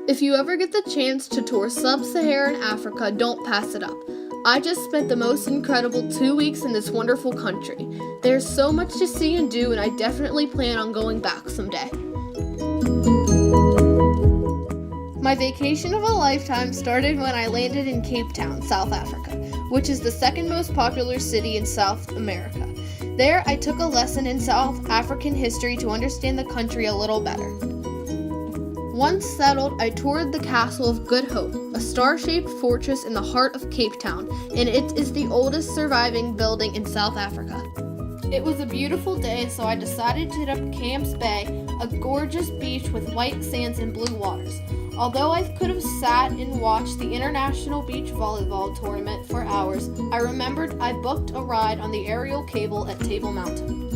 If you ever get the chance to tour sub-Saharan Africa, don't pass it up. I just spent the most incredible 2 weeks in this wonderful country. There's so much to see and do, and I definitely plan on going back someday. My vacation of a lifetime started when I landed in Cape Town, South Africa, which is the second most popular city in South America. There, I took a lesson in South African history to understand the country a little better. Once settled, I toured the Castle of Good Hope, a star-shaped fortress in the heart of Cape Town, and it is the oldest surviving building in South Africa. It was a beautiful day, so I decided to hit up Camps Bay, a gorgeous beach with white sands and blue waters. Although I could have sat and watched the International Beach Volleyball Tournament for hours, I remembered I booked a ride on the aerial cable at Table Mountain.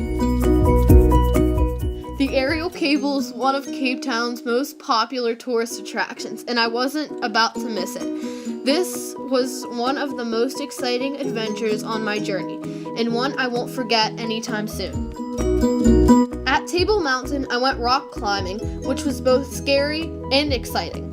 The aerial cable is one of Cape Town's most popular tourist attractions, and I wasn't about to miss it. This was one of the most exciting adventures on my journey, and one I won't forget anytime soon. At Table Mountain, I went rock climbing, which was both scary and exciting.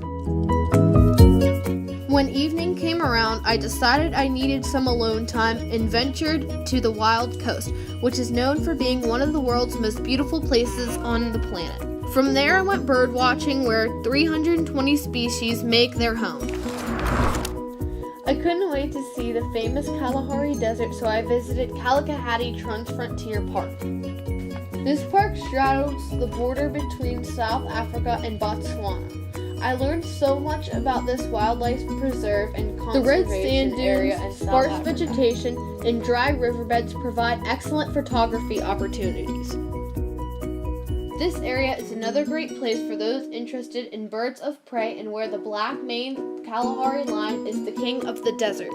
When evening came around, I decided I needed some alone time and ventured to the Wild Coast, which is known for being one of the world's most beautiful places on the planet. From there, I went bird watching, where 320 species make their home. I couldn't wait to see the famous Kalahari Desert, so I visited Kalahari Transfrontier Park. This park straddles the border between South Africa and Botswana. I learned so much about this wildlife preserve and conservation The red sand dunes, area in South sparse Africa. vegetation, and dry riverbeds provide excellent photography opportunities. This area is another great place for those interested in birds of prey, and where the black-maned Kalahari lion is the king of the desert.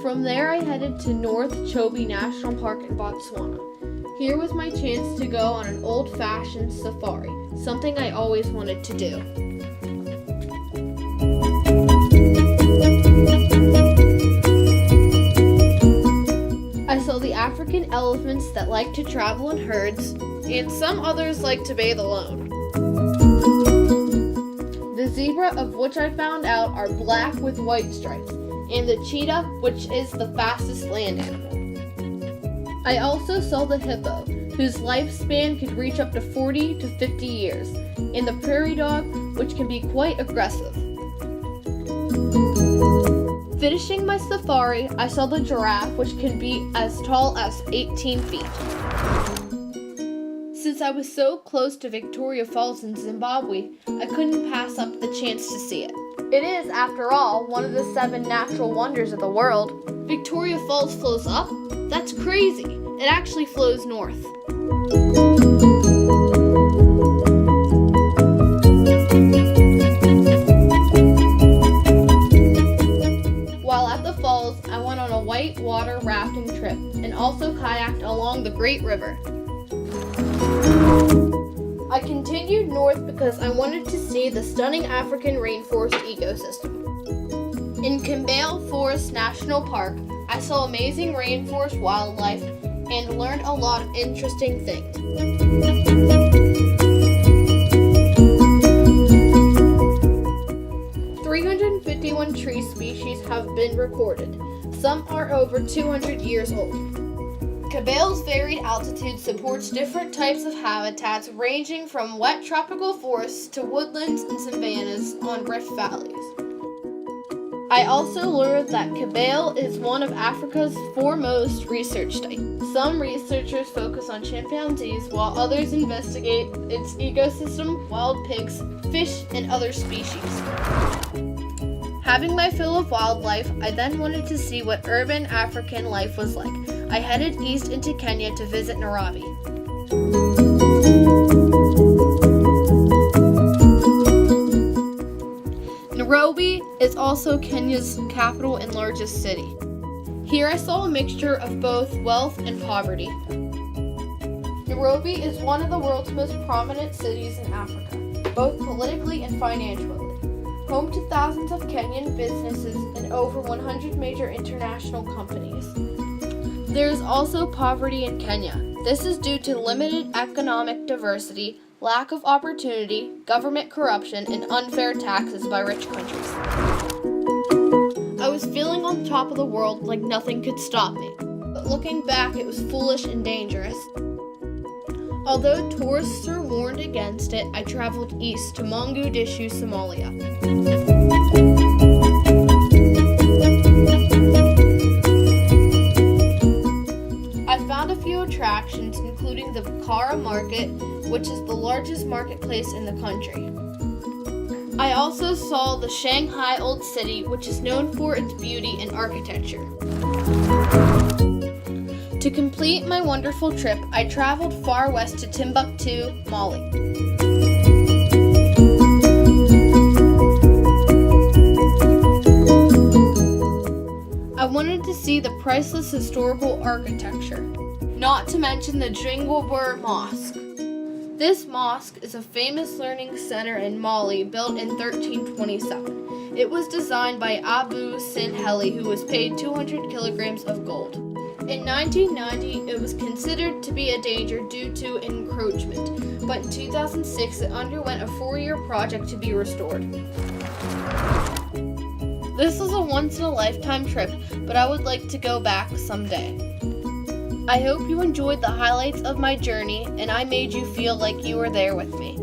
From there, I headed to North Chobe National Park in Botswana. Here was my chance to go on an old-fashioned safari, something I always wanted to do. I saw the African elephants that like to travel in herds, and some others like to bathe alone. The zebra, of which I found out are black with white stripes, and the cheetah, which is the fastest land animal. I also saw the hippo, whose lifespan could reach up to 40 to 50 years, and the prairie dog, which can be quite aggressive. Finishing my safari, I saw the giraffe, which can be as tall as 18 feet. Since I was so close to Victoria Falls in Zimbabwe, I couldn't pass up the chance to see it. It is, after all, one of the 7 natural wonders of the world. Victoria Falls flows up? That's crazy. It actually flows north. While at the falls, I went on a white water rafting trip and also kayaked along the Great River. I continued north because I wanted to see the stunning African rainforest ecosystem. In Kambale Forest National Park, I saw amazing rainforest wildlife and learned a lot of interesting things. 351 tree species have been recorded. Some are over 200 years old. Kambale's varied altitude supports different types of habitats ranging from wet tropical forests to woodlands and savannas on rift valleys. I also learned that Kambale is one of Africa's foremost research sites. Some researchers focus on chimpanzees, while others investigate its ecosystem, wild pigs, fish, and other species. Having my fill of wildlife, I then wanted to see what urban African life was like. I headed east into Kenya to visit Nairobi. Nairobi is also Kenya's capital and largest city. Here I saw a mixture of both wealth and poverty. Nairobi is one of the world's most prominent cities in Africa, both politically and financially. Home to thousands of Kenyan businesses and over 100 major international companies. There is also poverty in Kenya. This is due to limited economic diversity, lack of opportunity, government corruption, and unfair taxes by rich countries. I was feeling on top of the world like nothing could stop me. But looking back, it was foolish and dangerous. Although tourists are warned against it, I traveled east to Mogadishu, Somalia. I found a few attractions, including the Bukhara Market, which is the largest marketplace in the country. I also saw the Shanghai Old City, which is known for its beauty and architecture. To complete my wonderful trip, I traveled far west to Timbuktu, Mali. I wanted to see the priceless historical architecture, not to mention the Jingwabur Mosque. This mosque is a famous learning center in Mali, built in 1327. It was designed by Abu Sinheli, who was paid 200 kilograms of gold. In 1990, it was considered to be a danger due to encroachment, but in 2006, it underwent a 4-year project to be restored. This was a once-in-a-lifetime trip, but I would like to go back someday. I hope you enjoyed the highlights of my journey, and I made you feel like you were there with me.